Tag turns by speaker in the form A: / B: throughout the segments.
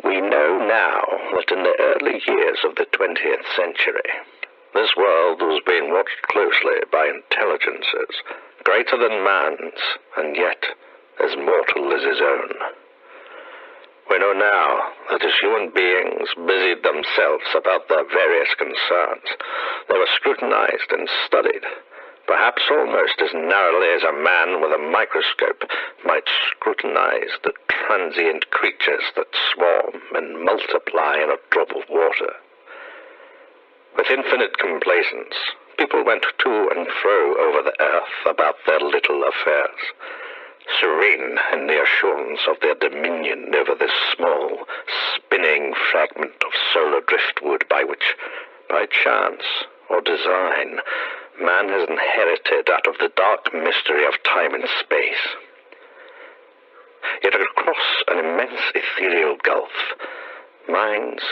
A: We know now that in the early years of the 20th century, this world was being watched closely by intelligences greater than man's, and yet as mortal as his own. We know now that as human beings busied themselves about their various concerns, they were scrutinized and studied, perhaps almost as narrowly as a man with a microscope might scrutinize the transient creatures that swarm and multiply in a drop of water. With infinite complacence, people went to and fro over the earth about their little affairs, serene in the assurance of their dominion over this small, spinning fragment of solar driftwood by which, by chance or design, man has inherited out of the dark mystery of time and space. Yet across an immense ethereal gulf, minds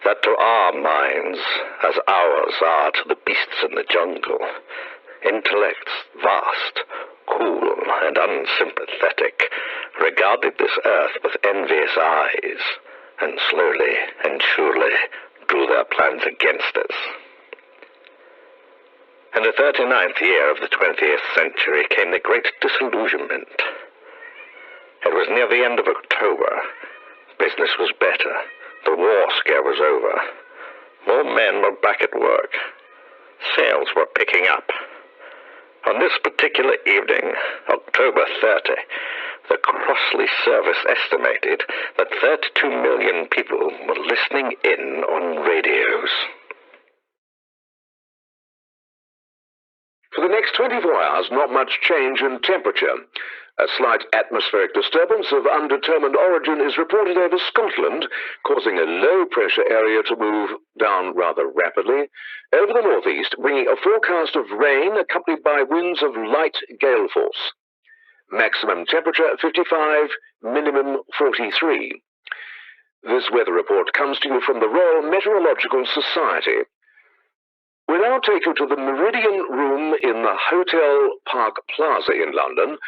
A: that to our minds, as ours are to the beasts in the jungle, intellects vast, cool, and unsympathetic, regarded this earth with envious eyes, and slowly and surely drew their plans against us. In the 39th year of the 20th century came the Great Disillusionment. It was near the end of October. Business was better. The war scare was over. More men were back at work. Sales were picking up. On this particular evening, October 30, the Crossley Service estimated that 32 million people were listening in on radios.
B: For the next 24 hours, not much change in temperature. A slight atmospheric disturbance of undetermined origin is reported over Scotland, causing a low-pressure area to move down rather rapidly over the northeast, bringing a forecast of rain accompanied by winds of light gale force. Maximum temperature 55, minimum 43. This weather report comes to you from the Royal Meteorological Society. We now take you to the Meridian Room in the Hotel Park Plaza in London,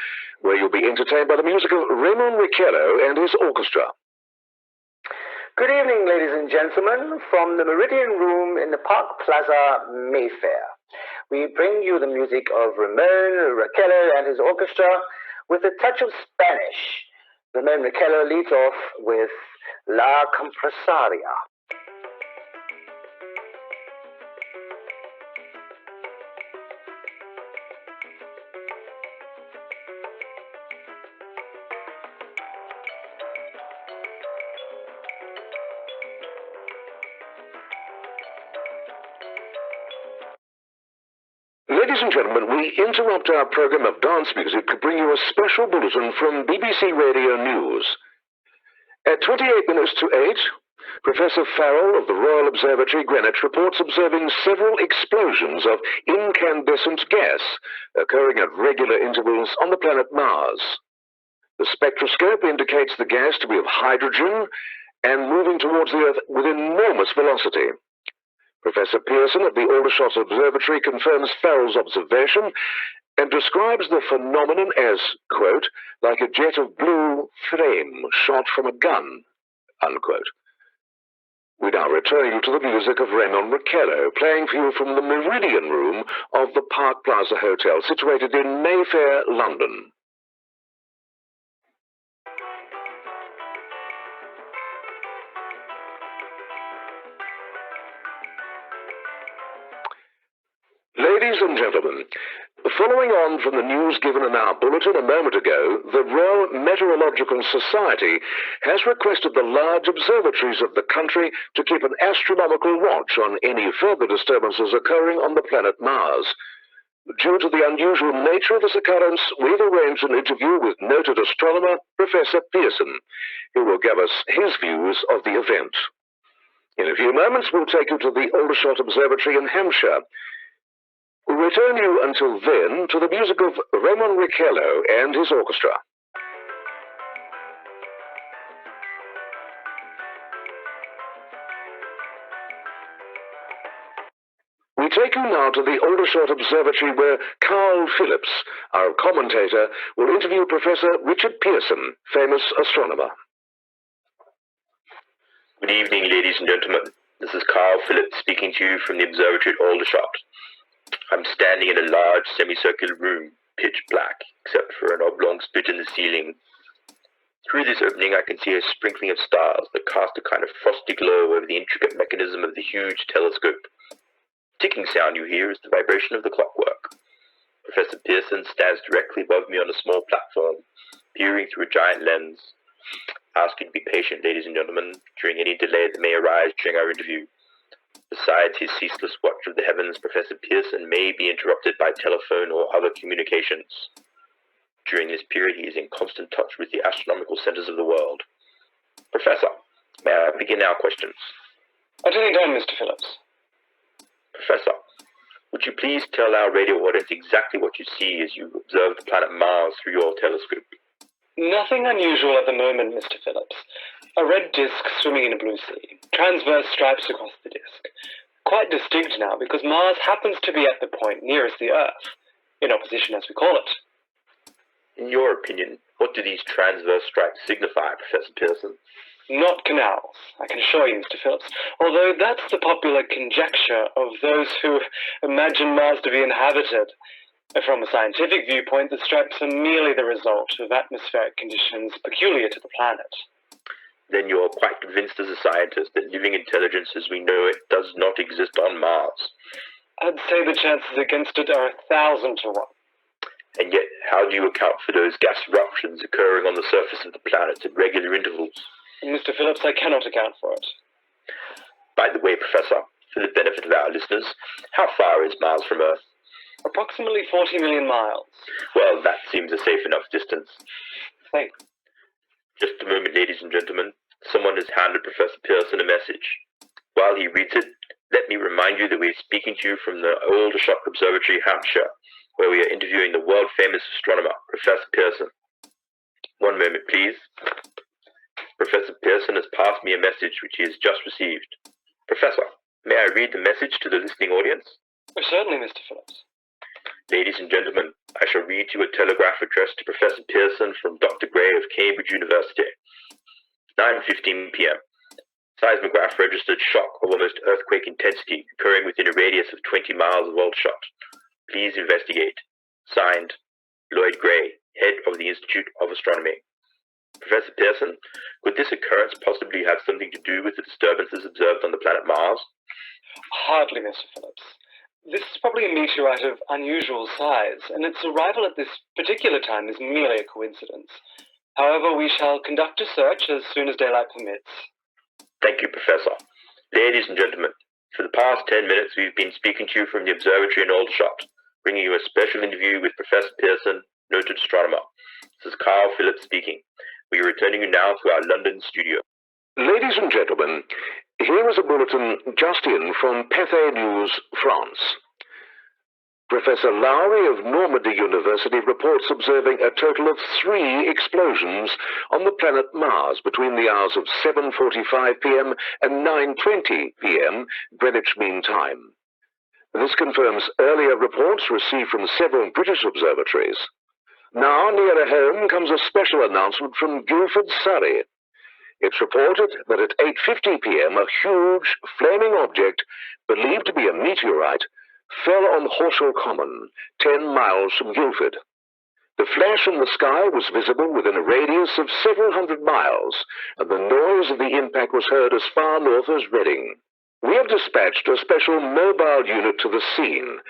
B: where you'll be entertained by the music of Raymond Ricciello and his orchestra.
C: Good evening, ladies and gentlemen, from the Meridian Room in the Park Plaza, Mayfair. We bring you the music of Raymond Ricciello and his orchestra with a touch of Spanish. Raymond Ricciello leads off with La Compresaria.
B: Ladies and gentlemen, we interrupt our program of dance music to bring you a special bulletin from BBC Radio News. At 28 minutes to 8, Professor Farrell of the Royal Observatory, Greenwich, reports observing several explosions of incandescent gas occurring at regular intervals on the planet Mars. The spectroscope indicates the gas to be of hydrogen and moving towards the Earth with enormous velocity. Professor Pearson of the Aldershot Observatory confirms Farrell's observation and describes the phenomenon as, quote, like a jet of blue flame shot from a gun, unquote. We now return you to the music of Raymond Ricciello, playing for you from the Meridian Room of the Park Plaza Hotel, situated in Mayfair, London. Ladies and gentlemen, following on from the news given in our bulletin a moment ago, the Royal Meteorological Society has requested the large observatories of the country to keep an astronomical watch on any further disturbances occurring on the planet Mars. Due to the unusual nature of this occurrence, we've arranged an interview with noted astronomer Professor Pearson, who will give us his views of the event. In a few moments, we'll take you to the Aldershot Observatory in Hampshire. We'll return you until then to the music of Raymond Ricciello and his orchestra. We take you now to the Aldershot Observatory, where Carl Phillips, our commentator, will interview Professor Richard Pearson, famous astronomer.
D: Good evening, ladies and gentlemen. This is Carl Phillips speaking to you from the observatory at Aldershot. I'm standing in a large semicircular room, pitch black, except for an oblong split in the ceiling. Through this opening I can see a sprinkling of stars that cast a kind of frosty glow over the intricate mechanism of the huge telescope. The ticking sound you hear is the vibration of the clockwork. Professor Pearson stands directly above me on a small platform, peering through a giant lens. I ask you to be patient, ladies and gentlemen, during any delay that may arise during our interview. Besides his ceaseless watch of the heavens, Professor Pearson may be interrupted by telephone or other communications. During this period, he is in constant touch with the astronomical centers of the world. Professor, may I begin our questions?
E: At any time, Mr. Phillips.
D: Professor, would you please tell our radio audience exactly what you see as you observe the planet Mars through your telescope?
E: Nothing unusual at the moment, Mr. Phillips. A red disk swimming in a blue sea, transverse stripes across the disk. Quite distinct now, because Mars happens to be at the point nearest the Earth, in opposition as we call it.
D: In your opinion, what do these transverse stripes signify, Professor Pearson?
E: Not canals, I can assure you, Mr. Phillips, although that's the popular conjecture of those who imagine Mars to be inhabited. From a scientific viewpoint, the stripes are merely the result of atmospheric conditions peculiar to the planet.
D: Then you're quite convinced as a scientist that living intelligence as we know it does not exist on Mars.
E: I'd say the chances against it are 1,000 to 1.
D: And yet, how do you account for those gas eruptions occurring on the surface of the planet at regular intervals?
E: Mr. Phillips, I cannot account for it.
D: By the way, Professor, for the benefit of our listeners, how far is Mars from Earth?
E: Approximately 40 million miles.
D: Well, that seems a safe enough distance.
E: Thanks.
D: Just a moment, ladies and gentlemen. Someone has handed Professor Pearson a message. While he reads it, let me remind you that we are speaking to you from the Aldershot Observatory, Hampshire, where we are interviewing the world-famous astronomer, Professor Pearson. One moment, please. Professor Pearson has passed me a message which he has just received. Professor, may I read the message to the listening audience?
E: Oh, certainly, Mr. Phillips.
D: Ladies and gentlemen, I shall read you a telegraph addressed to Professor Pearson from Dr. Gray of Cambridge University. 9:15 p.m. Seismograph registered shock of almost earthquake intensity occurring within a radius of 20 miles of Aldershot. Please investigate. Signed, Lloyd Gray, head of the Institute of Astronomy. Professor Pearson, could this occurrence possibly have something to do with the disturbances observed on the planet Mars?
E: Hardly, Mr. Phillips. This is probably a meteorite of unusual size, and its arrival at this particular time is merely a coincidence. However, we shall conduct a search as soon as daylight permits.
D: Thank you, Professor. Ladies and gentlemen, for the past 10 minutes we've been speaking to you from the observatory in Aldershot, bringing you a special interview with Professor Pearson, noted astronomer. This is Carl Phillips speaking. We are returning you now to our London studio.
B: Ladies and gentlemen, here is a bulletin just in from Pathé News, France. Professor Lowry of Normandy University reports observing a total of 3 explosions on the planet Mars between the hours of 7:45 p.m. and 9:20 p.m. Greenwich Mean Time. This confirms earlier reports received from several British observatories. Now, nearer home comes a special announcement from Guildford, Surrey. It's reported that at 8:50 p.m. a huge, flaming object, believed to be a meteorite, fell on Horsell Common, 10 miles from Guildford. The flash in the sky was visible within a radius of several hundred miles, and the noise of the impact was heard as far north as Reading. We have dispatched a special mobile unit to the scene,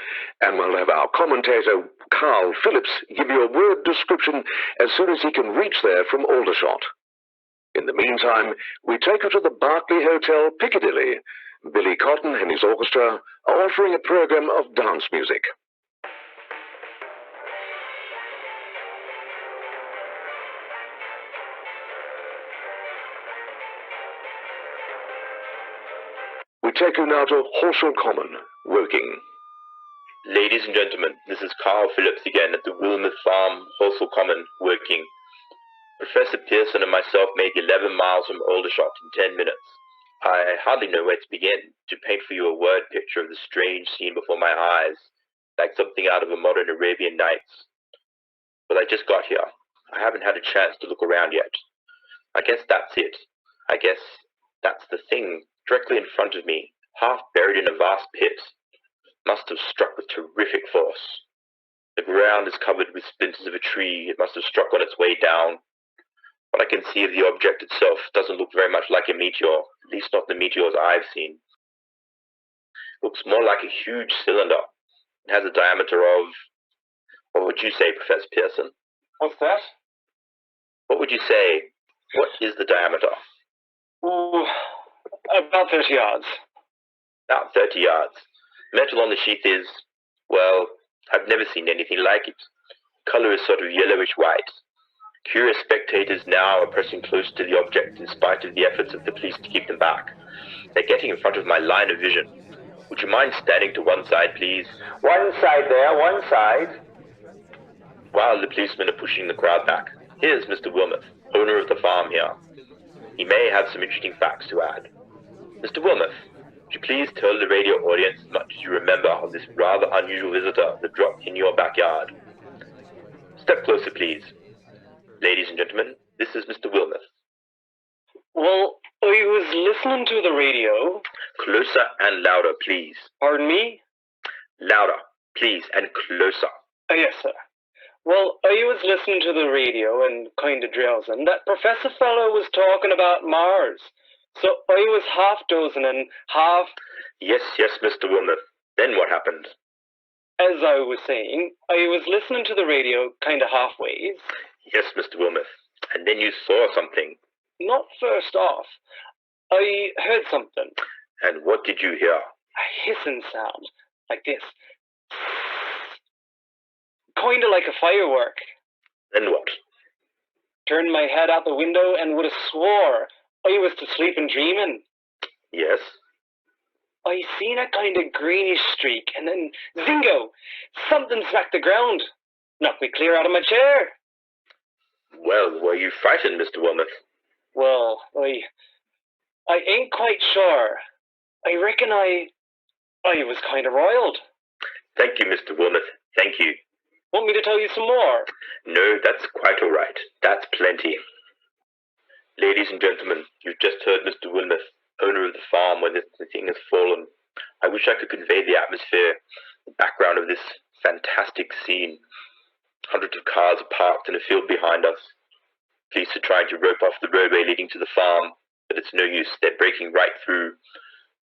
B: and we'll have our commentator, Carl Phillips, give you a word description as soon as he can reach there from Aldershot. In the meantime, we take you to the Berkeley Hotel, Piccadilly. Billy Cotton and his orchestra are offering a program of dance music. We take you now to Horsell Common, Woking.
D: Ladies and gentlemen, this is Carl Phillips again at the Wilmouth Farm, Horsell Common, Woking. Professor Pearson and myself made 11 miles from Aldershot in 10 minutes. I hardly know where to begin to paint for you a word picture of the strange scene before my eyes, like something out of a modern Arabian Nights. Well, I just got here. I haven't had a chance to look around yet. I guess that's it. I guess That's the thing, directly in front of me, half buried in a vast pit. Must have struck with terrific force. The ground is covered with splinters of a tree. It must have struck on its way down. What I can see of the object itself doesn't look very much like a meteor, at least not the meteors I've seen. It looks more like a huge cylinder. It has a diameter of... What would you say, Professor Pearson?
E: What's that?
D: What would you say? What is the diameter?
E: Ooh, about 30 yards.
D: About 30 yards. Metal on the sheath is, well, I've never seen anything like it. Color is sort of yellowish-white. Curious spectators now are pressing close to the object in spite of the efforts of the police to keep them back. They're getting in front of my line of vision. Would you mind standing to one side, please?
C: One side there, one side.
D: While the policemen are pushing the crowd back, here's Mr. Wilmoth, owner of the farm here. He may have some interesting facts to add. Mr. Wilmoth, would you please tell the radio audience as much as you remember of this rather unusual visitor that dropped in your backyard? Step closer, please. Ladies and gentlemen, this is Mr. Wilmoth.
E: Well, I was listening to the radio.
D: Closer and louder, please.
E: Pardon me?
D: Louder, please, and closer.
E: Yes, sir. Well, I was listening to the radio and kind of drowsing. That professor fellow was talking about Mars. So I was half dozing and half...
D: Yes, Mr. Wilmoth. Then what happened?
E: As I was saying, I was listening to the radio kind of halfways.
D: Yes, Mr. Wilmoth. And then you saw something.
E: Not first off. I heard something.
D: And what did you hear?
E: A hissing sound, like this. Kind of like a firework.
D: Then what?
E: Turned my head out the window and would have swore I was to sleep and dreaming.
D: Yes?
E: I seen a kind of greenish streak, and then, zingo! Something smacked the ground. Knocked me clear out of my chair.
D: Well, were you frightened, Mr. Wilmoth?
E: Well, I ain't quite sure. I reckon I was kind of roiled.
D: Thank you, Mr. Wilmoth. Thank you.
E: Want me to tell you some more?
D: No, that's quite all right. That's plenty. Ladies and gentlemen, you've just heard Mr. Wilmoth, owner of the farm where the thing has fallen. I wish I could convey the atmosphere, the background of this fantastic scene. Hundreds of cars are parked in a field behind us. Police are trying to rope off the roadway leading to the farm, but it's no use. They're breaking right through.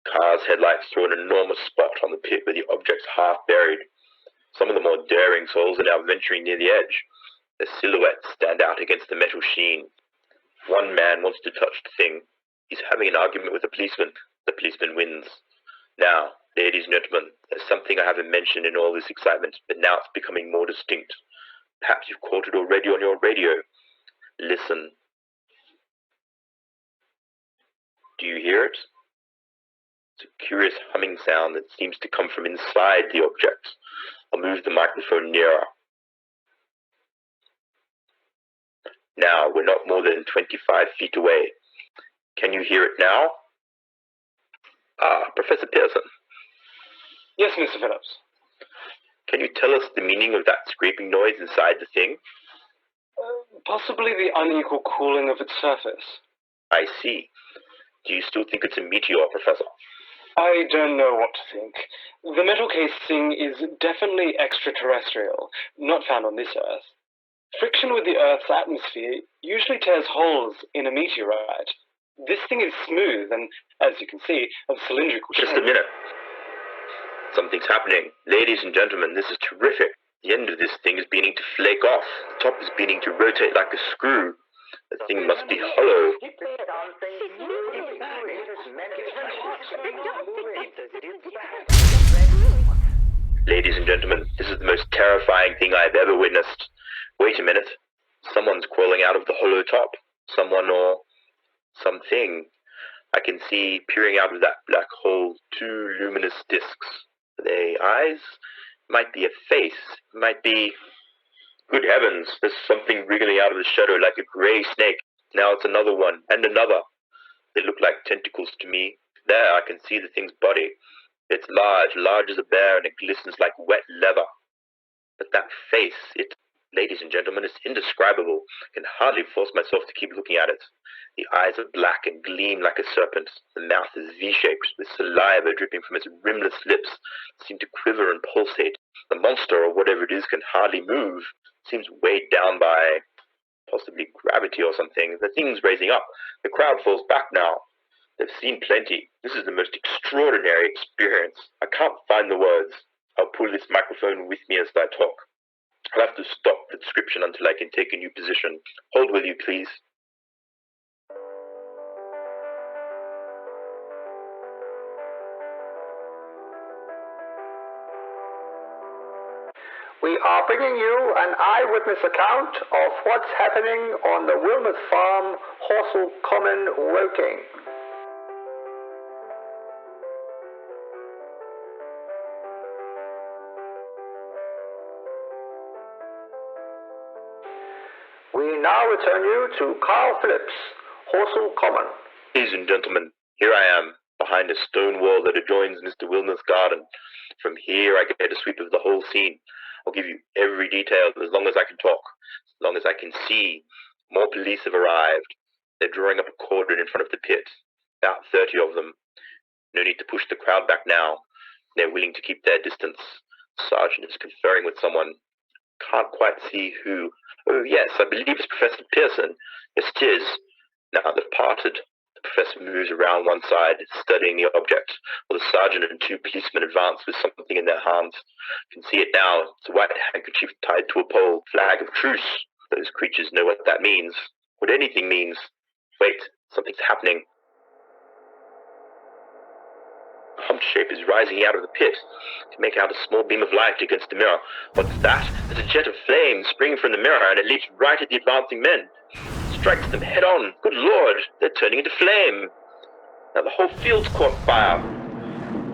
D: Cars' headlights throw an enormous spot on the pit where the object's half buried. Some of the more daring souls are now venturing near the edge. Their silhouettes stand out against the metal sheen. One man wants to touch the thing. He's having an argument with a policeman. The policeman wins. Now, ladies and gentlemen, there's something I haven't mentioned in all this excitement, but now it's becoming more distinct. Perhaps you've caught it already on your radio. Listen. Do you hear it? It's a curious humming sound that seems to come from inside the object. I'll move the microphone nearer. Now, we're not more than 25 feet away. Can you hear it now? Professor Pearson.
E: Yes, Mr. Phillips.
D: Can you tell us the meaning of that scraping noise inside the thing?
E: Possibly the unequal cooling of its surface.
D: I see. Do you still think it's a meteor, Professor?
E: I don't know what to think. The metal casing is definitely extraterrestrial, not found on this Earth. Friction with the Earth's atmosphere usually tears holes in a meteorite. This thing is smooth and, as you can see, of cylindrical shape.
D: Just a minute. Something's happening. Ladies and gentlemen, this is terrific. The end of this thing is beginning to flake off. The top is beginning to rotate like a screw. The thing must be hollow. Ladies and gentlemen, this is the most terrifying thing I've ever witnessed. Wait a minute. Someone's crawling out of the hollow top. Someone or something. I can see peering out of that black hole 2 luminous discs. Are they eyes? Might be a face. Might be... Good heavens, there's something wriggling out of the shadow like a grey snake. Now it's another one, and another. They look like tentacles to me. There, I can see the thing's body. It's large as a bear, and it glistens like wet leather. But that face, ladies and gentlemen, it's indescribable. I can hardly force myself to keep looking at it. The eyes are black and gleam like a serpent's. The mouth is V-shaped, with saliva dripping from its rimless lips that seem to quiver and pulsate. The monster, or whatever it is, can hardly move. It seems weighed down by possibly gravity or something. The thing's raising up. The crowd falls back now. They've seen plenty. This is the most extraordinary experience. I can't find the words. I'll pull this microphone with me as I talk. I'll have to stop the description until I can take a new position. Hold, will you, please?
C: We are bringing you an eyewitness account of what's happening on the Wilmot Farm, Horsell Common, Woking. We now return you to Carl Phillips, Horsell Common.
D: Ladies and gentlemen, here I am, behind a stone wall that adjoins Mr. Wilmot's garden. From here I get a sweep of the whole scene. I'll give you every detail as long as I can talk, as long as I can see. More police have arrived. They're drawing up a cordon in front of the pit, about 30 of them. No need to push the crowd back now. They're willing to keep their distance. The sergeant is conferring with someone. Can't quite see who. Oh, yes, I believe it's Professor Pearson. Yes, it is. Now they've parted. The professor moves around one side, studying the object, while the sergeant and two policemen advance with something in their hands. You can see it now. It's a white handkerchief tied to a pole, flag of truce. Those creatures know what that means. What anything means. Wait, something's happening. A humped shape is rising out of the pit. To make out a small beam of light against the mirror. What's that? There's a jet of flame springing from the mirror, and it leaps right at the advancing men. Strikes them head on. Good Lord, they're turning into flame. Now the whole field's caught fire.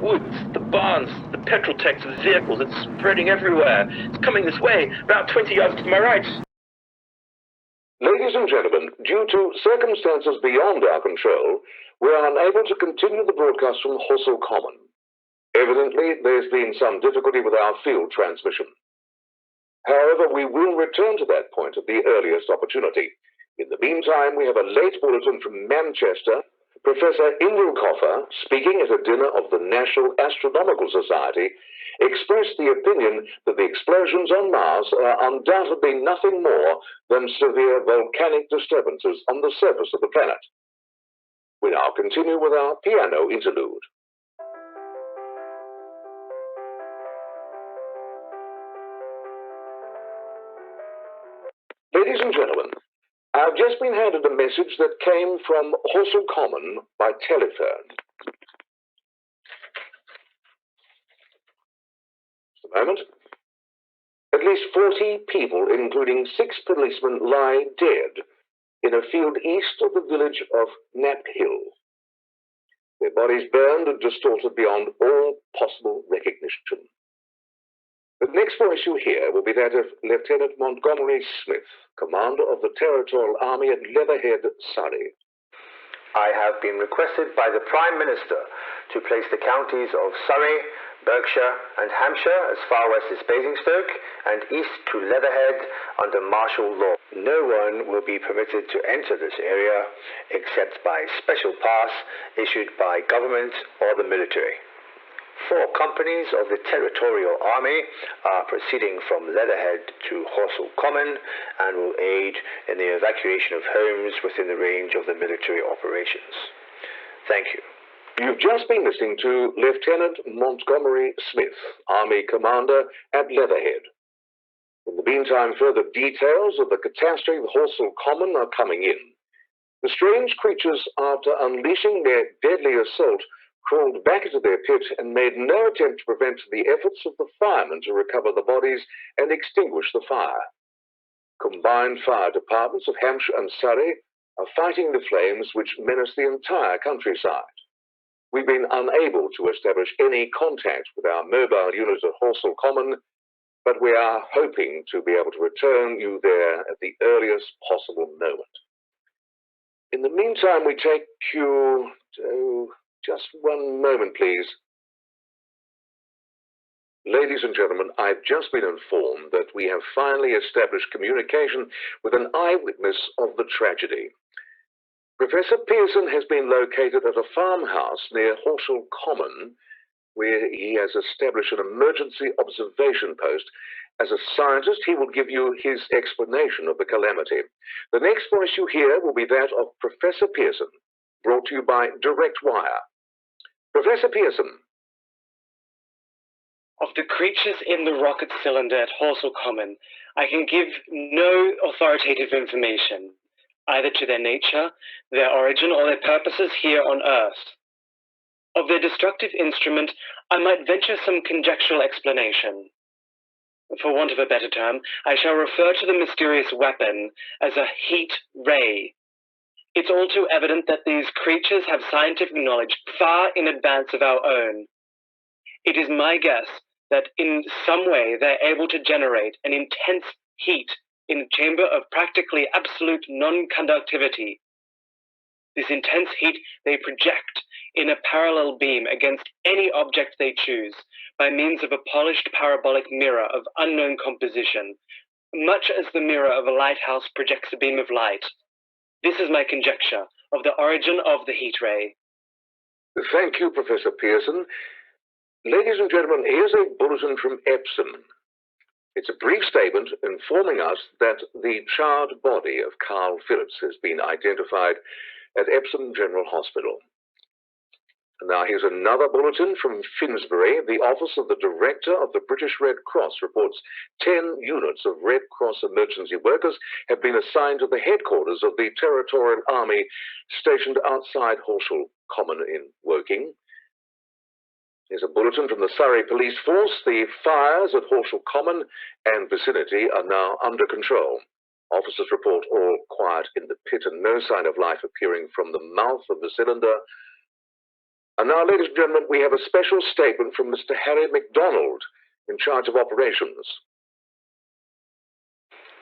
D: Woods, the barns, the petrol tanks of vehicles, it's spreading everywhere. It's coming this way, about 20 yards to my right.
B: Ladies and gentlemen, due to circumstances beyond our control, we are unable to continue the broadcast from Horsell Common. Evidently, there's been some difficulty with our field transmission. However, we will return to that point at the earliest opportunity. In the meantime, we have a late bulletin from Manchester. Professor Ingelkoffer, speaking at a dinner of the National Astronomical Society, expressed the opinion that the explosions on Mars are undoubtedly nothing more than severe volcanic disturbances on the surface of the planet. We now continue with our piano interlude. Ladies and gentlemen, I've just been handed a message that came from Horsell Common by telephone. Just a moment. At least 40 people, including 6 policemen, lie dead in a field east of the village of Knapp Hill. Their bodies burned and distorted beyond all possible recognition. The next voice you hear will be that of Lieutenant Montgomery Smith, commander of the Territorial Army at Leatherhead, Surrey.
C: I have been requested by the Prime Minister to place the counties of Surrey, Berkshire and Hampshire as far west as Basingstoke and east to Leatherhead under martial law. No one will be permitted to enter this area except by special pass issued by government or the military. 4 companies of the Territorial Army are proceeding from Leatherhead to Horsell Common and will aid in the evacuation of homes within the range of the military operations. Thank you.
B: You've just been listening to Lieutenant Montgomery Smith, Army Commander at Leatherhead. In the meantime, further details of the catastrophe of Horsell Common are coming in. The strange creatures, after unleashing their deadly assault, crawled back into their pit and made no attempt to prevent the efforts of the firemen to recover the bodies and extinguish the fire. Combined fire departments of Hampshire and Surrey are fighting the flames which menace the entire countryside. We've been unable to establish any contact with our mobile unit at Horsell Common, but we are hoping to be able to return you there at the earliest possible moment. In the meantime, we take you to... Just one moment, please. Ladies and gentlemen, I've just been informed that we have finally established communication with an eyewitness of the tragedy. Professor Pearson has been located at a farmhouse near Horshall Common, where he has established an emergency observation post. As a scientist, he will give you his explanation of the calamity. The next voice you hear will be that of Professor Pearson, brought to you by Direct Wire. Professor Pearson.
E: Of the creatures in the rocket cylinder at Horsell Common, I can give no authoritative information, either to their nature, their origin, or their purposes here on Earth. Of their destructive instrument, I might venture some conjectural explanation. For want of a better term, I shall refer to the mysterious weapon as a heat ray. It's all too evident that these creatures have scientific knowledge far in advance of our own. It is my guess that in some way they're able to generate an intense heat in a chamber of practically absolute non-conductivity. This intense heat they project in a parallel beam against any object they choose by means of a polished parabolic mirror of unknown composition, much as the mirror of a lighthouse projects a beam of light. This is my conjecture of the origin of the heat ray.
B: Thank you, Professor Pearson. Ladies and gentlemen, here's a bulletin from Epsom. It's a brief statement informing us that the charred body of Carl Phillips has been identified at Epsom General Hospital. Now here's another bulletin from Finsbury. The Office of the Director of the British Red Cross reports 10 units of Red Cross emergency workers have been assigned to the headquarters of the Territorial Army stationed outside Horshall Common in Woking. Here's a bulletin from the Surrey Police Force. The fires at Horshall Common and vicinity are now under control. Officers report all quiet in the pit and no sign of life appearing from the mouth of the cylinder. And now, ladies and gentlemen, we have a special statement from Mr. Harry MacDonald, in charge of operations.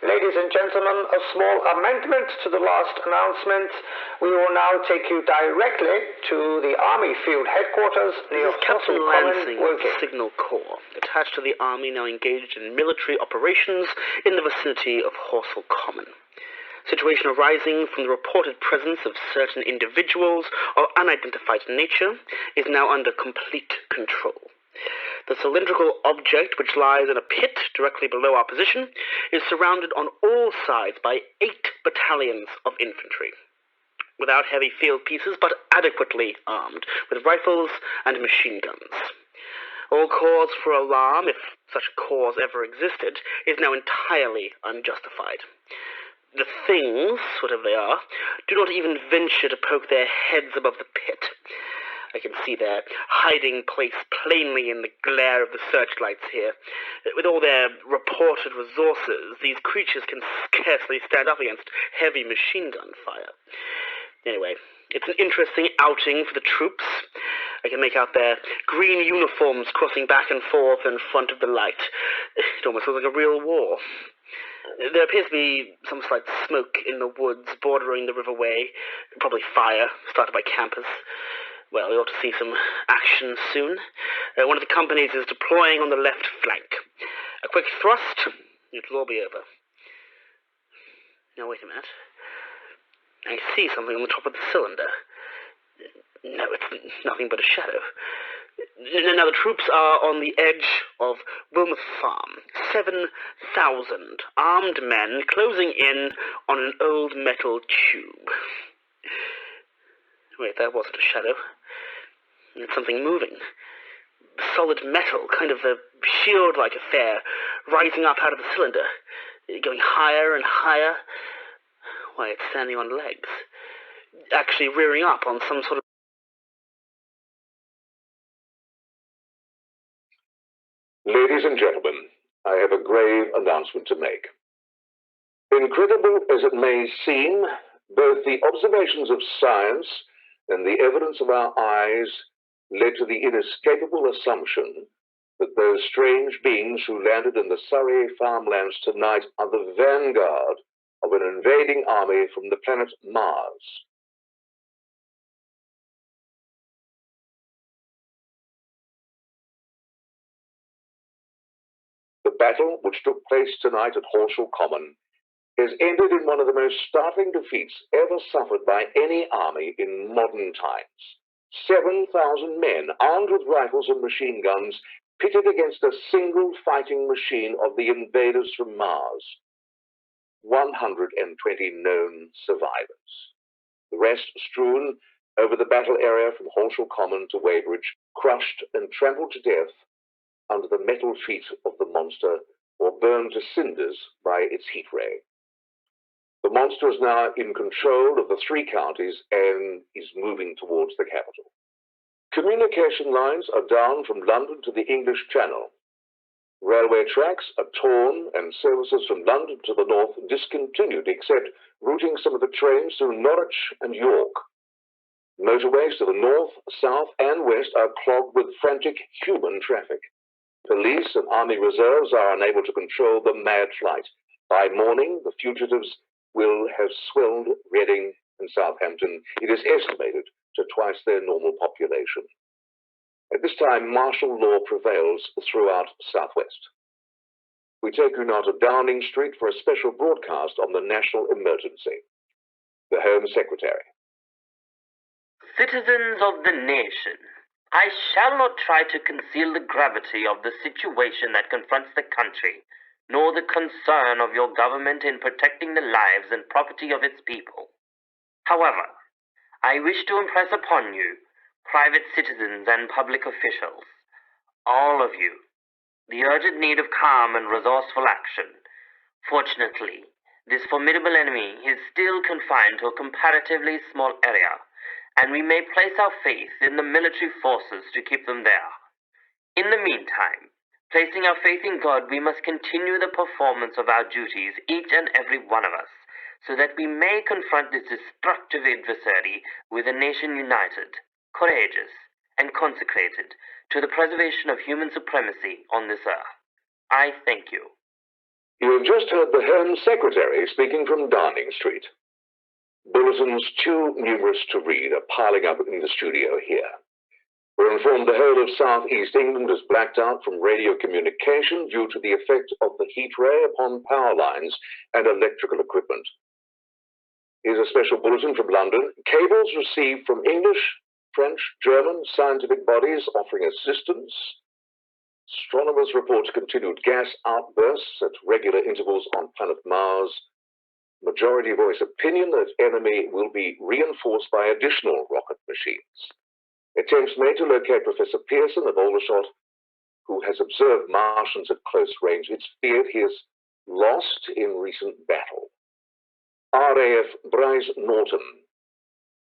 C: Ladies and gentlemen, a small amendment to the last announcement. We will now take you directly to the Army Field Headquarters near
F: Captain
C: Horshall Common,
F: Lansing of the
C: Woking.
F: Signal Corps, attached to the Army, now engaged in military operations in the vicinity of Horsell Common. Situation arising from the reported presence of certain individuals of unidentified nature is now under complete control. The cylindrical object, which lies in a pit directly below our position, is surrounded on all sides by 8 battalions of infantry, without heavy field pieces, but adequately armed with rifles and machine guns. All cause for alarm, if such a cause ever existed, is now entirely unjustified. The things, whatever they are, do not even venture to poke their heads above the pit. I can see their hiding place plainly in the glare of the searchlights here. With all their reported resources, these creatures can scarcely stand up against heavy machine gun fire. Anyway, it's an interesting outing for the troops. I can make out their green uniforms crossing back and forth in front of the light. It almost looks like a real war. There appears to be some slight smoke in the woods bordering the riverway, probably fire started by campers. Well, we ought to see some action soon. One of the companies is deploying on the left flank. A quick thrust, it'll all be over. Now, wait a minute. I see something on the top of the cylinder. No, it's nothing but a shadow. Now, the troops are on the edge of Wilmouth Farm. 7,000 armed men closing in on an old metal tube. Wait, that wasn't a shadow. It's something moving. Solid metal, kind of a shield-like affair, rising up out of the cylinder, going higher and higher. Why, it's standing on legs. Actually rearing up on some sort of...
B: Ladies and gentlemen, I have a grave announcement to make. Incredible as it may seem, both the observations of science and the evidence of our eyes led to the inescapable assumption that those strange beings who landed in the Surrey farmlands tonight are the vanguard of an invading army from the planet Mars. The battle which took place tonight at Horshall Common has ended in one of the most startling defeats ever suffered by any army in modern times. 7,000 men, armed with rifles and machine guns, pitted against a single fighting machine of the invaders from Mars. 120 known survivors. The rest strewn over the battle area from Horsham Common to Weybridge, crushed and trampled to death under the metal feet of the monster, or burned to cinders by its heat ray. The monster is now in control of the 3 counties and is moving towards the capital. Communication lines are down from London to the English Channel. Railway tracks are torn and services from London to the north discontinued, except routing some of the trains through Norwich and York. Motorways to the north, south and west are clogged with frantic human traffic. Police and army reserves are unable to control the mad flight. By morning, the fugitives will have swelled Reading and Southampton. It is estimated to twice their normal population. At this time, martial law prevails throughout Southwest. We take you now to Downing Street for a special broadcast on the national emergency. The Home Secretary.
G: Citizens of the nation, I shall not try to conceal the gravity of the situation that confronts the country, nor the concern of your government in protecting the lives and property of its people. However, I wish to impress upon you, private citizens and public officials, all of you, the urgent need of calm and resourceful action. Fortunately, this formidable enemy is still confined to a comparatively small area, and we may place our faith in the military forces to keep them there. In the meantime, placing our faith in God, we must continue the performance of our duties, each and every one of us, so that we may confront this destructive adversary with a nation united, courageous, and consecrated to the preservation of human supremacy on this earth. I thank you.
B: You have just heard the Home Secretary speaking from Downing Street. Bulletins too numerous to read are piling up in the studio here. We're informed the whole of southeast England is blacked out from radio communication due to the effect of the heat ray upon power lines and electrical equipment. Here's a special bulletin from London. Cables received from English, French, German scientific bodies offering assistance. Astronomers report continued gas outbursts at regular intervals on planet Mars. Majority voice opinion that enemy will be reinforced by additional rocket machines. Attempts made to locate Professor Pearson of Aldershot, who has observed Martians at close range. It's feared he is lost in recent battle. RAF Bryce Norton.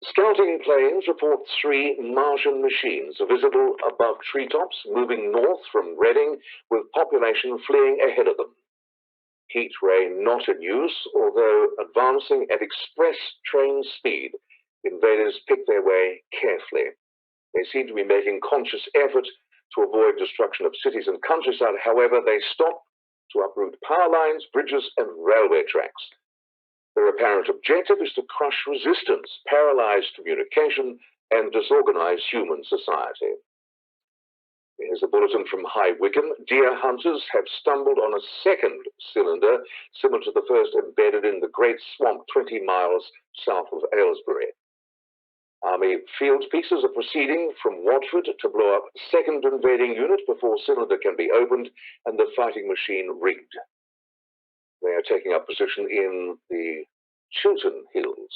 B: Scouting planes report 3 Martian machines visible above treetops moving north from Reading with population fleeing ahead of them. Heat ray not in use, although advancing at express train speed, invaders pick their way carefully. They seem to be making conscious effort to avoid destruction of cities and countryside. However, they stop to uproot power lines, bridges, and railway tracks. Their apparent objective is to crush resistance, paralyze communication, and disorganize human society. Here's a bulletin from High Wycombe. Deer hunters have stumbled on a second cylinder, similar to the first embedded in the Great Swamp 20 miles south of Aylesbury. Army field pieces are proceeding from Watford to blow up second invading unit before cylinder can be opened and the fighting machine rigged. They are taking up position in the Chiltern Hills.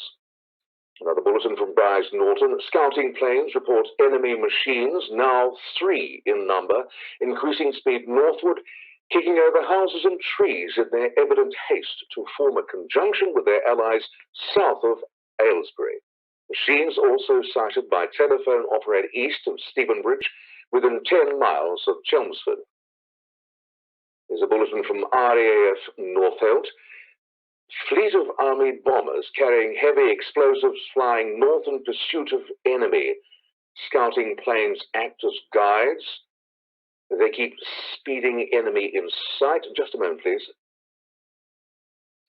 B: Another bulletin from Bryce Norton. Scouting planes report enemy machines, now 3 in number, increasing speed northward, kicking over houses and trees in their evident haste to form a conjunction with their allies south of Aylesbury. Machines also sighted by telephone operator east of Stevenbridge, within 10 miles of Chelmsford. Here's a bulletin from RAF Northolt. Fleet of Army bombers carrying heavy explosives flying north in pursuit of enemy. Scouting planes act as guides. They keep speeding enemy in sight. Just a moment, please.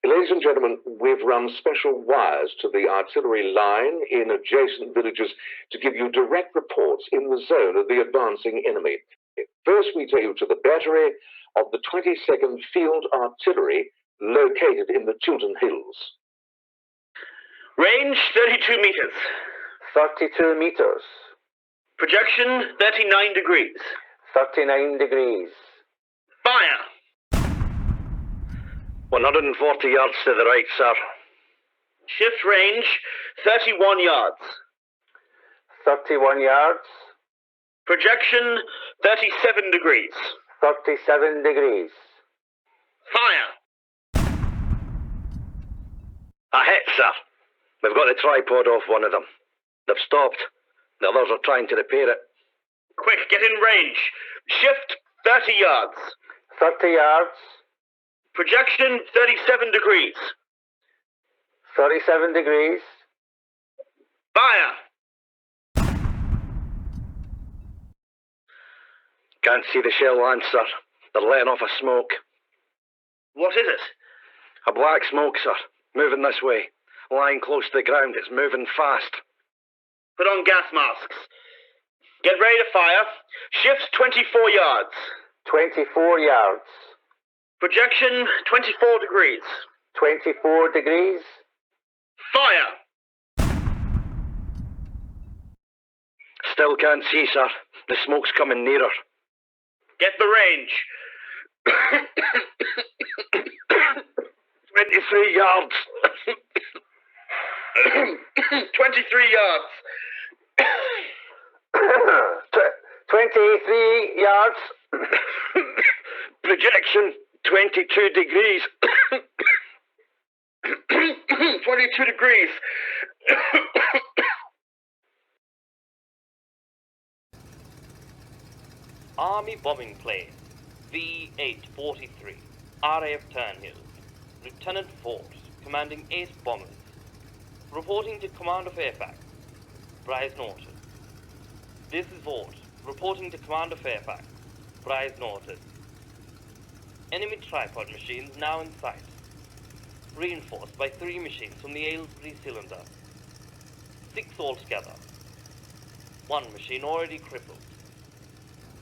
B: Ladies and gentlemen, we've run special wires to the artillery line in adjacent villages to give you direct reports in the zone of the advancing enemy. First, we take you to the battery of the 22nd Field Artillery located in the Chiltern Hills.
F: Range 32 meters.
C: 32 meters.
F: Projection 39 degrees.
C: 39 degrees.
F: Fire!
A: 140 yards to the right, sir.
F: Shift range 31 yards.
C: 31 yards.
F: Projection 37 degrees.
C: 37 degrees.
F: Fire!
A: A hit, sir. We've got the tripod off one of them. They've stopped. The others are trying to repair it.
F: Quick, get in range. Shift 30 yards.
C: 30 yards.
F: Projection 37 degrees.
C: 37 degrees.
F: Fire!
A: Can't see the shell land, sir. They're letting off a smoke.
F: What is it?
A: A black smoke, sir. Moving this way. Lying close to the ground. It's moving fast.
F: Put on gas masks. Get ready to fire. Shift 24 yards.
C: 24 yards.
F: Projection 24 degrees.
C: 24 degrees.
F: Fire!
A: Still can't see, sir. The smoke's coming nearer.
F: Get the range.
A: 23 yards.
F: 23 yards.
C: 23 yards.
A: Projection 22 degrees.
F: 22 degrees.
G: Army bombing plane V-843, RAF Turnhill, Lieutenant Fort, commanding 8 bombers. Reporting to Commander Fairfax, Bryce Norton. This is Fort, reporting to Commander Fairfax, Bryce Norton. Enemy tripod machines now in sight. Reinforced by 3 machines from the Aylesbury cylinder. 6 altogether. 1 machine already crippled.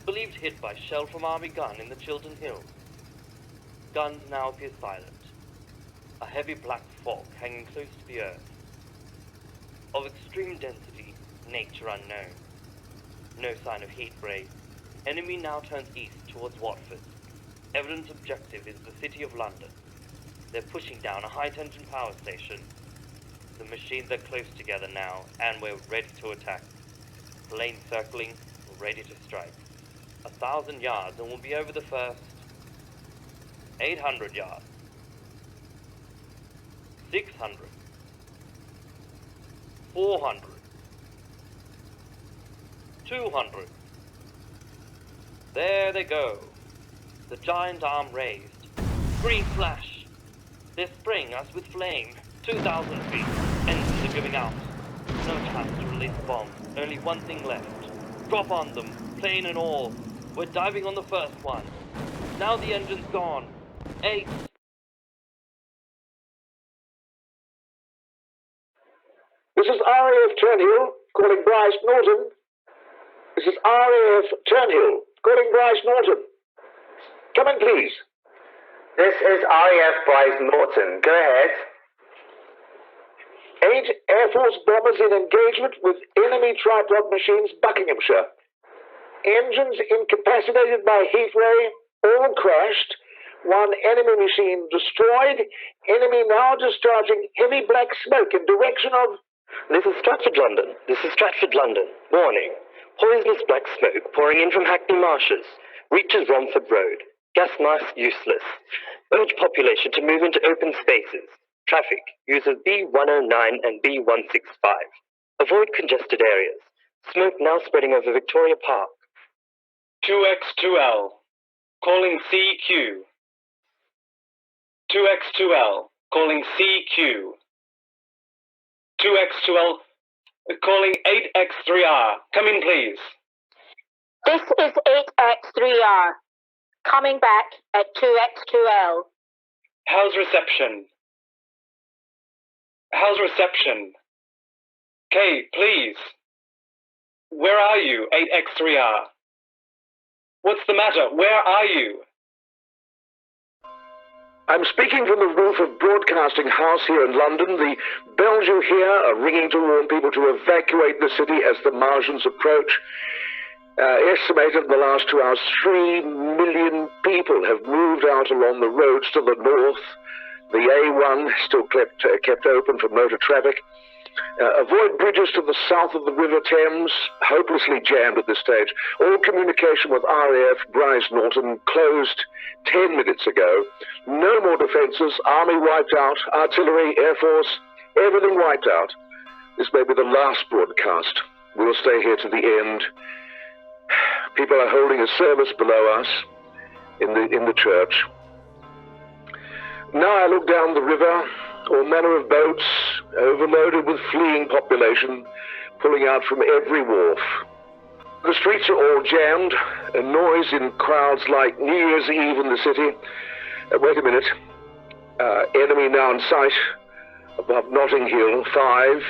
G: Believed hit by shell from Army gun in the Chiltern Hills. Guns now appear silent. A heavy black fog hanging close to the earth. Of extreme density, nature unknown. No sign of heat ray. Enemy now turns east towards Watford. Evident objective is the City of London. They're pushing down a high-tension power station. The machines are close together now, and we're ready to attack. Plane circling, ready to strike. 1,000 yards, and we'll be over the first. 800 yards. 600. 400. 200. There they go. The giant arm raised. Green flash. They're spraying us with flame. 2,000 feet. Engines are giving out. No chance to release the bomb. Only one thing left. Drop on them, plane and all. We're diving on the first one. Now the engine's gone. 8.
B: This is RAF Turnhill, calling Bryce Norton. This is RAF Turnhill, calling Bryce Norton. Come in, please.
C: This is RAF Bryce Norton. Go ahead.
B: 8 Air Force bombers in engagement with enemy tripod machines, Buckinghamshire. Engines incapacitated by heat ray, all crashed. 1 enemy machine destroyed. Enemy now discharging heavy black smoke in direction of...
H: This is Stratford, London. This is Stratford, London. Warning. Poisonous black smoke pouring in from Hackney Marshes. Reaches Romford Road. Gas mask useless. Urge population to move into open spaces. Traffic. Use of B109 and B165. Avoid congested areas. Smoke now spreading over Victoria Park.
E: 2X2L. Calling CQ. 2X2L. Calling CQ. 2X2L. Calling 8X3R. Come in, please.
I: This is 8X3R. Coming back at 2X2L.
E: How's reception? How's reception? Kay, please. Where are you, 8X3R? What's the matter? Where are you?
B: I'm speaking from the roof of Broadcasting House here in London. The bells you hear are ringing to warn people to evacuate the city as the Martians approach. Estimated in the last 2 hours, 3 million people have moved out along the roads to the north. The A1 still kept open for motor traffic. Avoid bridges to the south of the River Thames, hopelessly jammed at this stage. All communication with RAF Bryce Norton closed 10 minutes ago. No more defences, army wiped out, artillery, air force, everything wiped out. This may be the last broadcast. We'll stay here to the end. People are holding a service below us in the church. Now I look down the river, all manner of boats, overloaded with fleeing population, pulling out from every wharf. The streets are all jammed, a noise in crowds like New Year's Eve in the city. Wait a minute. Enemy now in sight above Notting Hill. 5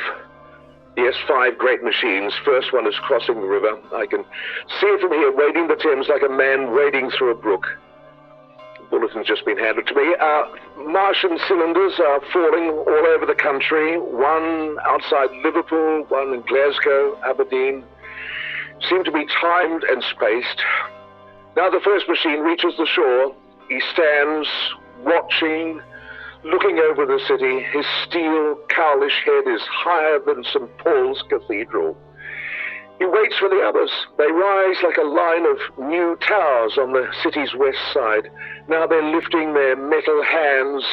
B: great machines. First one is crossing the river. I can see it from here, wading the Thames like a man wading through a brook. Bulletin's just been handed to me. Martian cylinders are falling all over the country. One outside Liverpool, one in Glasgow, Aberdeen. Seem to be timed and spaced. Now the first machine reaches the shore. He stands, watching, looking over the city. His steel, cowlish head is higher than St. Paul's Cathedral. He waits for the others. They rise like a line of new towers on the city's west side. Now they're lifting their metal hands.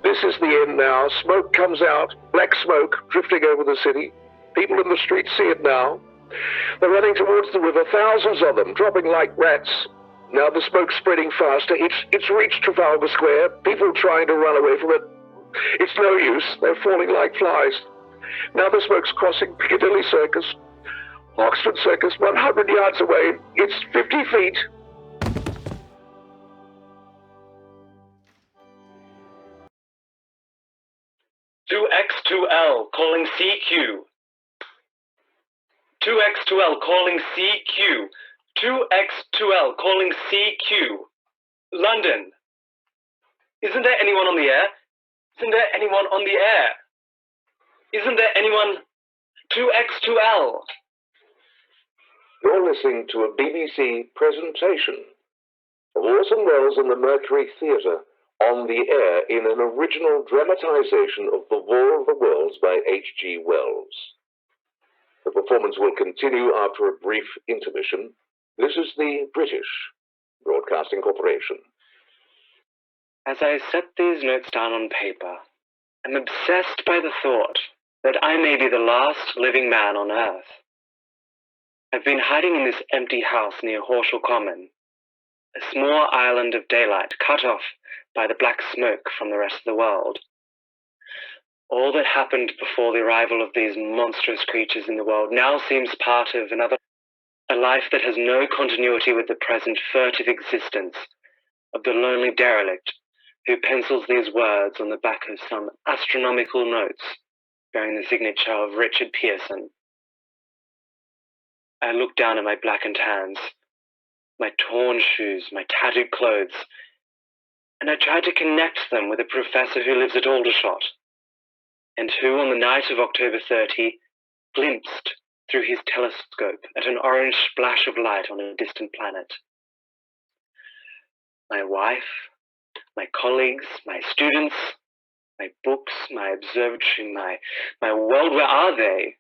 B: This is the end now. Smoke comes out, black smoke drifting over the city. People in the streets see it now. They're running towards the river, thousands of them, dropping like rats. Now the smoke's spreading faster. It's reached Trafalgar Square. People trying to run away from it. It's no use. They're falling like flies. Now the smoke's crossing Piccadilly Circus. Oxford Circus, 100 yards away. It's 50 feet.
E: "2X2L, calling CQ. 2X2L, calling CQ. 2X2L, calling CQ. London. Isn't there anyone on the air? Isn't there anyone on the air? Isn't there anyone? 2X2L.
B: You're listening to a BBC presentation of Orson Welles and the Mercury Theatre on the air in an original dramatisation of The War of the Worlds by H.G. Wells. The performance will continue after a brief intermission. This is the British Broadcasting Corporation.
E: As I set these notes down on paper, I'm obsessed by the thought that I may be the last living man on Earth. I've been hiding in this empty house near Horsham Common, a small island of daylight cut off by the black smoke from the rest of the world. All that happened before the arrival of these monstrous creatures in the world now seems part of a life that has no continuity with the present furtive existence of the lonely derelict who pencils these words on the back of some astronomical notes bearing the signature of Richard Pearson. I look down at my blackened hands, my torn shoes, my tattooed clothes, and I try to connect them with a professor who lives at Aldershot, and who, on the night of October 30, glimpsed through his telescope at an orange splash of light on a distant planet. My wife, my colleagues, my students, my books, my observatory, my world, where are they?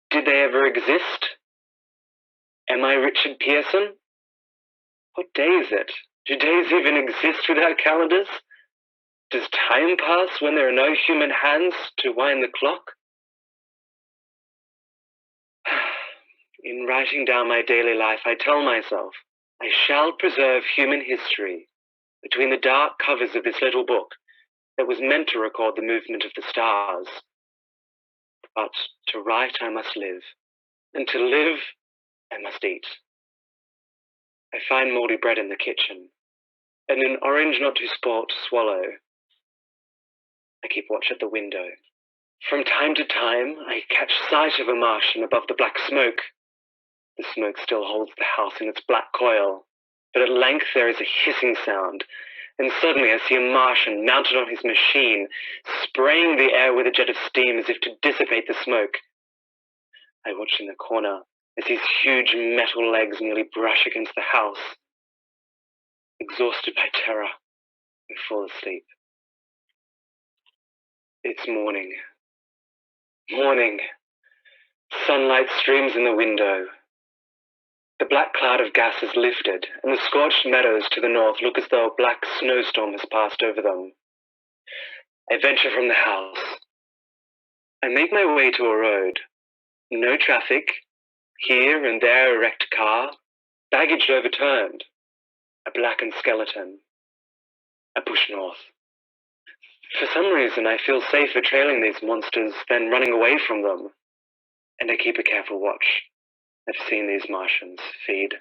E: Did they ever exist? Am I Richard Pearson? What day is it? Do days even exist without calendars? Does time pass when there are no human hands to wind the clock? In writing down my daily life, I tell myself I shall preserve human history between the dark covers of this little book that was meant to record the movement of the stars. But to write I must live, and to live I must eat. I find mouldy bread in the kitchen, and an orange not too sport to swallow. I keep watch at the window. From time to time, I catch sight of a Martian above the black smoke. The smoke still holds the house in its black coil, but at length there is a hissing sound, and suddenly I see a Martian mounted on his machine, spraying the air with a jet of steam as if to dissipate the smoke. I watch in the corner as his huge metal legs nearly brush against the house. Exhausted by terror, I fall asleep. It's morning. Morning. Sunlight streams in the window. The black cloud of gas has lifted, and the scorched meadows to the north look as though a black snowstorm has passed over them. I venture from the house. I make my way to a road. No traffic. Here and there a wrecked car. Baggage overturned. A blackened skeleton. I push north. For some reason, I feel safer trailing these monsters than running away from them. And I keep a careful watch. I've seen these Martians feed.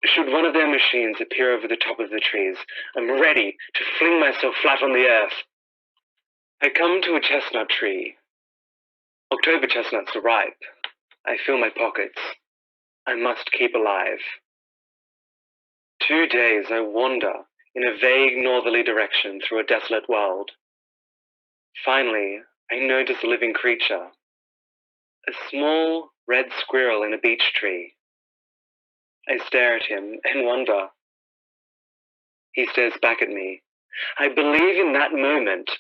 E: Should one of their machines appear over the top of the trees, I'm ready to fling myself flat on the earth. I come to a chestnut tree. October chestnuts are ripe. I fill my pockets. I must keep alive. 2 days I wander in a vague northerly direction through a desolate world. Finally, I notice a living creature. A small red squirrel in a beech tree. I stare at him and wonder. He stares back at me. I believe in that moment,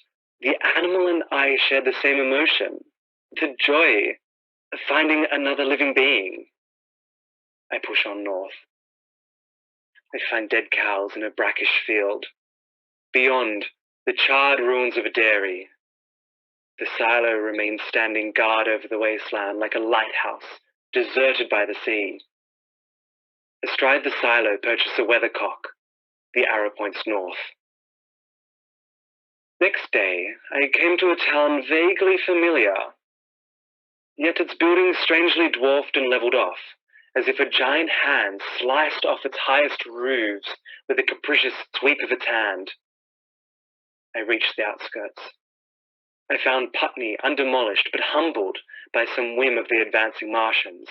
E: the animal and I share the same emotion, the joy of finding another living being. I push on north. I find dead cows in a brackish field. Beyond, the charred ruins of a dairy. The silo remains standing guard over the wasteland like a lighthouse, deserted by the sea. Astride the silo perches a weathercock. The arrow points north. Next day, I came to a town vaguely familiar. Yet its buildings strangely dwarfed and leveled off, as if a giant hand sliced off its highest roofs with a capricious sweep of its hand. I reached the outskirts. I found Putney undemolished but humbled by some whim of the advancing Martians.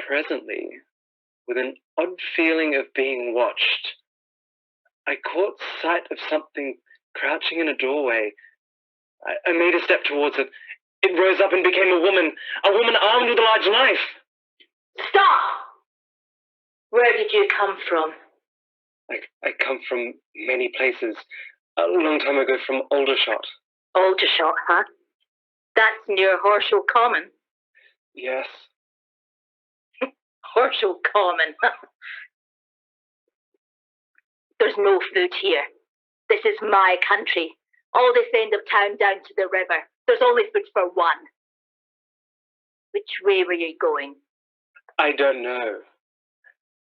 E: Presently, with an odd feeling of being watched, I caught sight of something crouching in a doorway. I made a step towards it. It rose up and became a woman armed with a large knife.
I: Stop! Where did you come from?
E: I come from many places. A long time ago from Aldershot.
I: Aldershot, huh? That's near Horshall Common.
E: Yes.
I: Horshall Common. There's no food here. This is my country. All this end of town down to the river. There's only food for one. Which way were you going?
E: I don't know.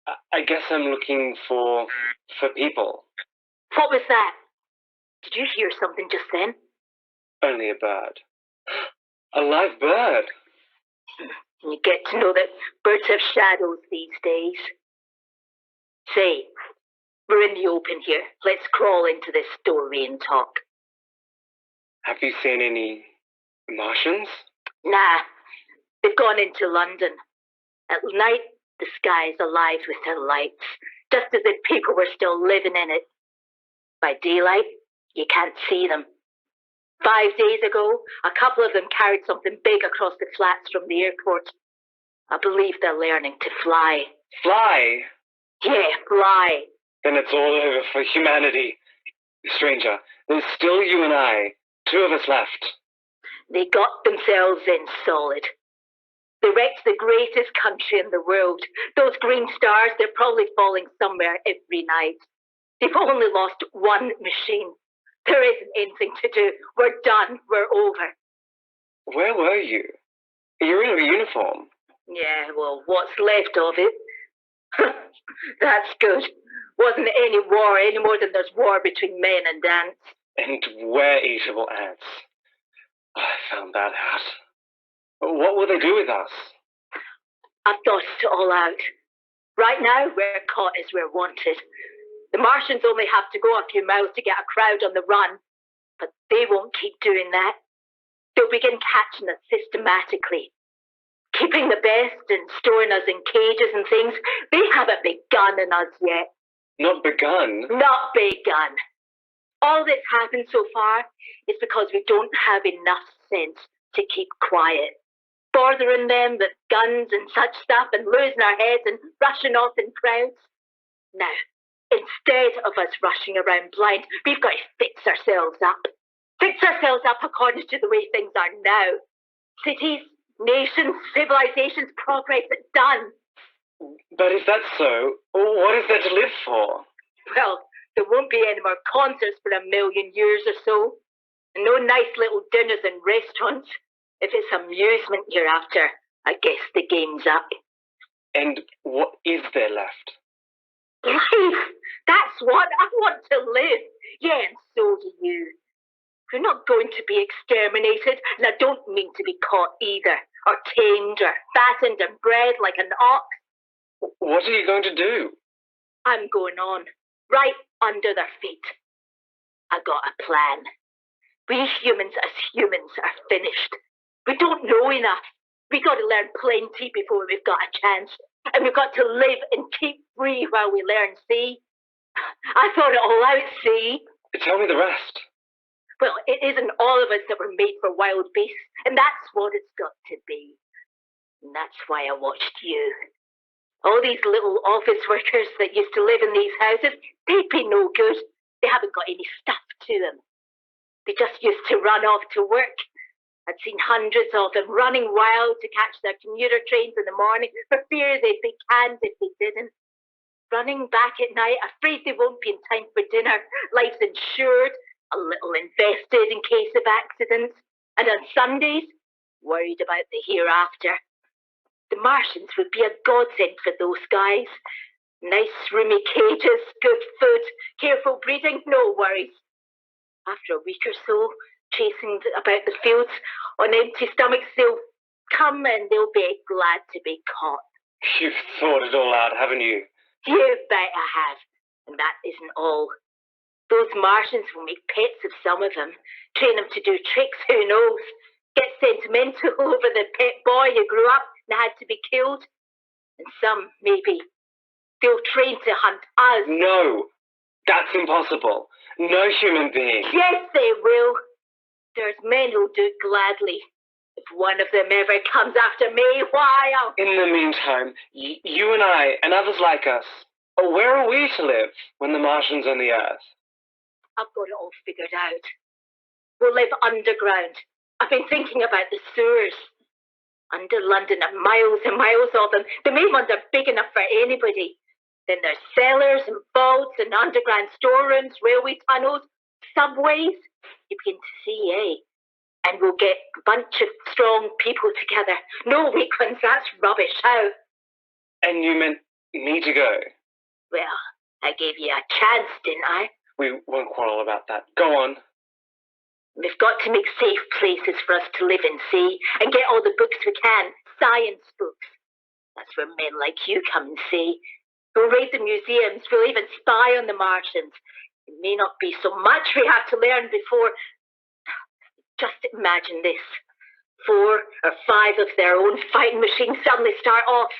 E: I guess I'm looking for people.
I: What was that? Did you hear something just then?
E: Only a bird. A live bird.
I: You get to know that birds have shadows these days. Say, we're in the open here. Let's crawl into this story and talk.
E: Have you seen any Martians?
I: Nah, they've gone into London. At night, the sky's alive with their lights, just as if people were still living in it. By daylight, you can't see them. 5 days ago, a couple of them carried something big across the flats from the airport. I believe they're learning to fly.
E: Fly?
I: Yeah, fly.
E: Then it's all over for humanity. Stranger, there's still you and I. 2 of us left.
I: They got themselves in solid. They wrecked the greatest country in the world. Those green stars, they're probably falling somewhere every night. They've only lost one machine. There isn't anything to do. We're done. We're over.
E: Where were you? You're in a uniform.
I: Yeah, well, what's left of it? That's good. Wasn't any war any more than there's war between men and ants.
E: And we're eatable ants. I found that out. What will they do with us?
I: I've thought it all out. Right now, we're caught as we're wanted. The Martians only have to go a few miles to get a crowd on the run, but they won't keep doing that. They'll begin catching us systematically, keeping the best and storing us in cages and things. They haven't begun in us yet.
E: Not begun.
I: Not begun. All that's happened so far is because we don't have enough sense to keep quiet. Bothering them with guns and such stuff and losing our heads and rushing off in crowds. Now, instead of us rushing around blind, we've got to fix ourselves up. Fix ourselves up according to the way things are now. Cities, nations, civilizations, progress, done.
E: But if that's so, what is there to live for?
I: Well, there won't be any more concerts for 1 million years or so. And no nice little dinners and restaurants. If it's amusement you're after, I guess the game's up.
E: And what is there left?
I: Life! That's what I want to live. Yeah, and so do you. We're not going to be exterminated, and I don't mean to be caught either, or tamed, or fattened and bred like an ox.
E: What are you going to do?
I: I'm going on, right under their feet. I got a plan. We humans as humans are finished. We don't know enough. We got to learn plenty before we've got a chance. And we've got to live and keep free while we learn, see? I thought it all out, see?
E: Tell me the rest.
I: Well, it isn't all of us that were made for wild beasts, and that's what it's got to be. And that's why I watched you. All these little office workers that used to live in these houses, they'd be no good. They haven't got any stuff to them. They just used to run off to work. I'd seen hundreds of them running wild to catch their commuter trains in the morning for fear they'd be canned if they didn't. Running back at night, afraid they won't be in time for dinner. Life's insured, a little invested in case of accidents. And on Sundays, worried about the hereafter. The Martians would be a godsend for those guys. Nice roomy cages, good food, careful breeding, no worries. After a week or so, chasing about the fields on empty stomachs, they'll come and they'll be glad to be caught.
E: You've thought it all out, haven't you?
I: You bet I have. And that isn't all. Those Martians will make pets of some of them, train them to do tricks, who knows? Get sentimental over the pet boy who grew up and had to be killed. And some, maybe, they'll train to hunt us.
E: No, that's impossible. No human being.
I: Yes, they will. There's men who'll do it gladly. If one of them ever comes after me, why, I'll...
E: In the meantime, you and I, and others like us, where are we to live when the Martians on the Earth?
I: I've got it all figured out. We'll live underground. I've been thinking about the sewers. Under London are miles and miles of them. The main ones are big enough for anybody. Then there's cellars and vaults and underground storerooms, railway tunnels, subways. You begin to see, eh? And we'll get a bunch of strong people together. No weak ones, that's rubbish. How?
E: And you meant me to go?
I: Well, I gave you a chance, didn't I?
E: We won't quarrel about that. Go on.
I: We've got to make safe places for us to live in, see? And get all the books we can. Science books. That's where men like you come and see. We'll raid the museums. We'll even spy on the Martians. It may not be so much we have to learn before... Just imagine this. 4 or 5 of their own fighting machines suddenly start off.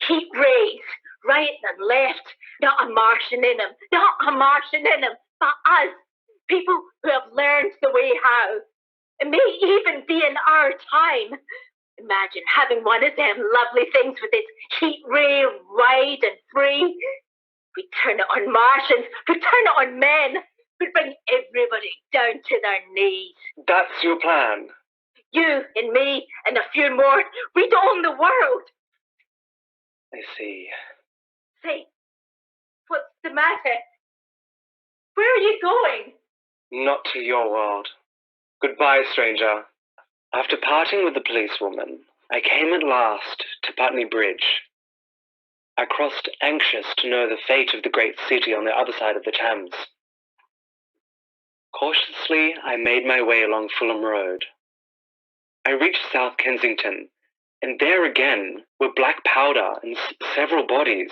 I: Heat rays, right and left. Not a Martian in them. Not a Martian in them. But us. People who have learned the way how. It may even be in our time. Imagine having one of them lovely things with its heat ray wide and free. We turn it on Martians. We turn it on men. We bring everybody down to their knees.
E: That's your plan?
I: You and me and a few more. We'd own the world.
E: I see.
I: Say, what's the matter? Where are you going?
E: Not to your world. Goodbye, stranger. After parting with the policewoman, I came at last to Putney Bridge. I crossed anxious to know the fate of the great city on the other side of the Thames. Cautiously, I made my way along Fulham Road. I reached South Kensington, and there again were black powder and several bodies,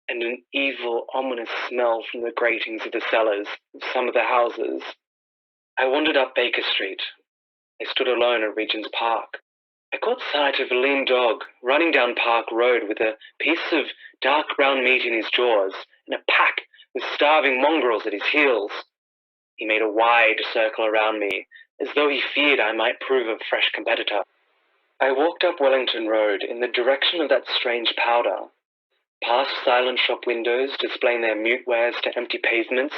E: and an evil, ominous smell from the gratings of the cellars of some of the houses. I wandered up Baker Street. I stood alone at Regent's Park. I caught sight of a lean dog running down Park Road with a piece of dark brown meat in his jaws and a pack with starving mongrels at his heels. He made a wide circle around me, as though he feared I might prove a fresh competitor. I walked up Wellington Road in the direction of that strange powder, past silent shop windows displaying their mute wares to empty pavements,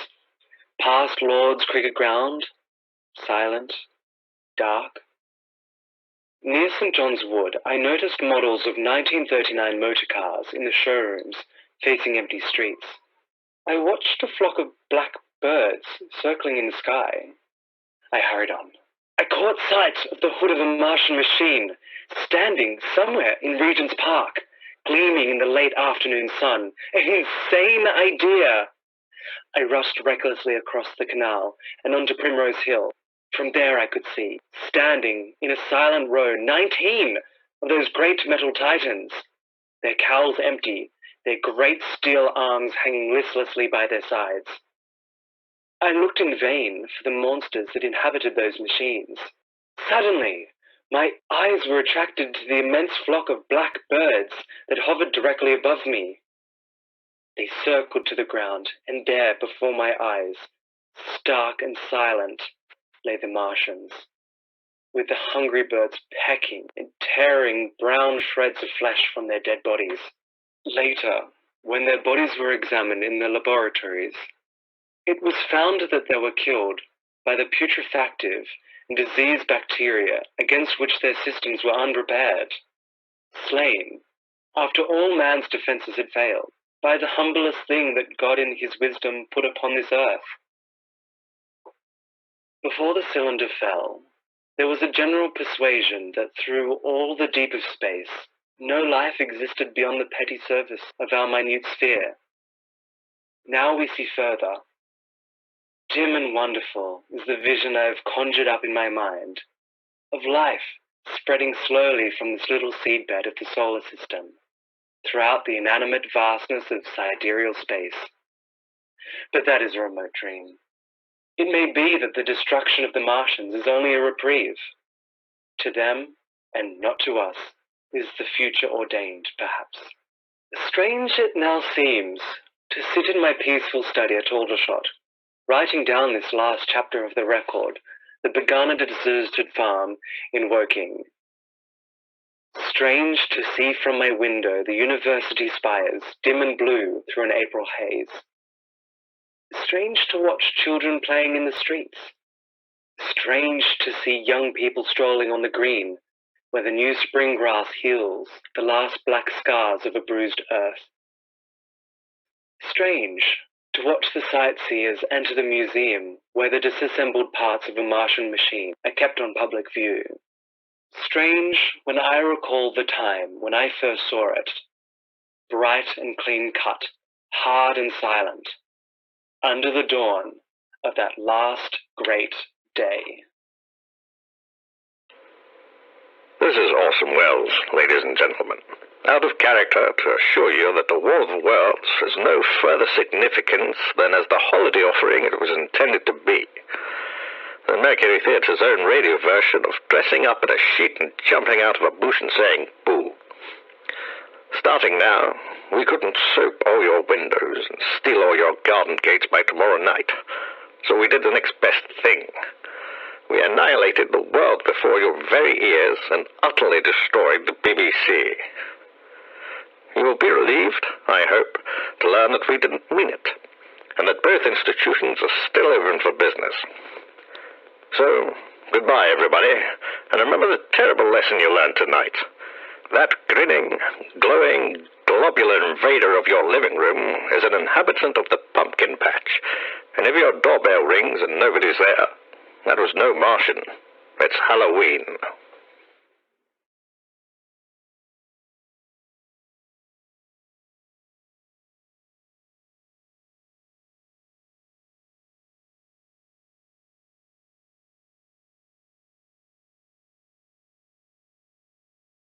E: past Lord's cricket ground, silent, dark. Near St. John's Wood, I noticed models of 1939 motor cars in the showrooms facing empty streets. I watched a flock of black birds circling in the sky. I hurried on. I caught sight of the hood of a Martian machine, standing somewhere in Regent's Park, gleaming in the late afternoon sun. An insane idea! I rushed recklessly across the canal and onto Primrose Hill. From there I could see, standing in a silent row, 19 of those great metal titans, their cowls empty, their great steel arms hanging listlessly by their sides. I looked in vain for the monsters that inhabited those machines. Suddenly, my eyes were attracted to the immense flock of black birds that hovered directly above me. They circled to the ground, and there, before my eyes, stark and silent, lay the Martians, with the hungry birds pecking and tearing brown shreds of flesh from their dead bodies. Later, when their bodies were examined in the laboratories, it was found that they were killed by the putrefactive and diseased bacteria against which their systems were unprepared, slain, after all man's defenses had failed, by the humblest thing that God in his wisdom put upon this earth. Before the cylinder fell, there was a general persuasion that through all the deep of space, no life existed beyond the petty surface of our minute sphere. Now we see further. Dim and wonderful is the vision I have conjured up in my mind, of life spreading slowly from this little seedbed of the solar system, throughout the inanimate vastness of sidereal space. But that is a remote dream. It may be that the destruction of the Martians is only a reprieve. To them, and not to us, is the future ordained, perhaps. Strange it now seems to sit in my peaceful study at Aldershot, writing down this last chapter of the record that began at a deserted farm in Woking. Strange to see from my window the university spires, dim and blue through an April haze. Strange to watch children playing in the streets. Strange to see young people strolling on the green, where the new spring grass heals the last black scars of a bruised earth. Strange to watch the sightseers enter the museum, where the disassembled parts of a Martian machine are kept on public view. Strange when I recall the time when I first saw it, bright and clean cut, hard and silent, under the dawn of that last great day.
A: This is Orson Welles, ladies and gentlemen. Out of character to assure you that the War of the Worlds has no further significance than as the holiday offering it was intended to be. The Mercury Theatre's own radio version of dressing up in a sheet and jumping out of a bush and saying, boo. Starting now, we couldn't soap all your windows and steal all your garden gates by tomorrow night. So we did the next best thing. We annihilated the world before your very ears and utterly destroyed the BBC. You will be relieved, I hope, to learn that we didn't mean it, and that both institutions are still open for business. So, goodbye, everybody, and remember the terrible lesson you learned tonight. That grinning, glowing, globular invader of your living room is an inhabitant of the pumpkin patch, and if your doorbell rings and nobody's there, that was no Martian. It's Halloween.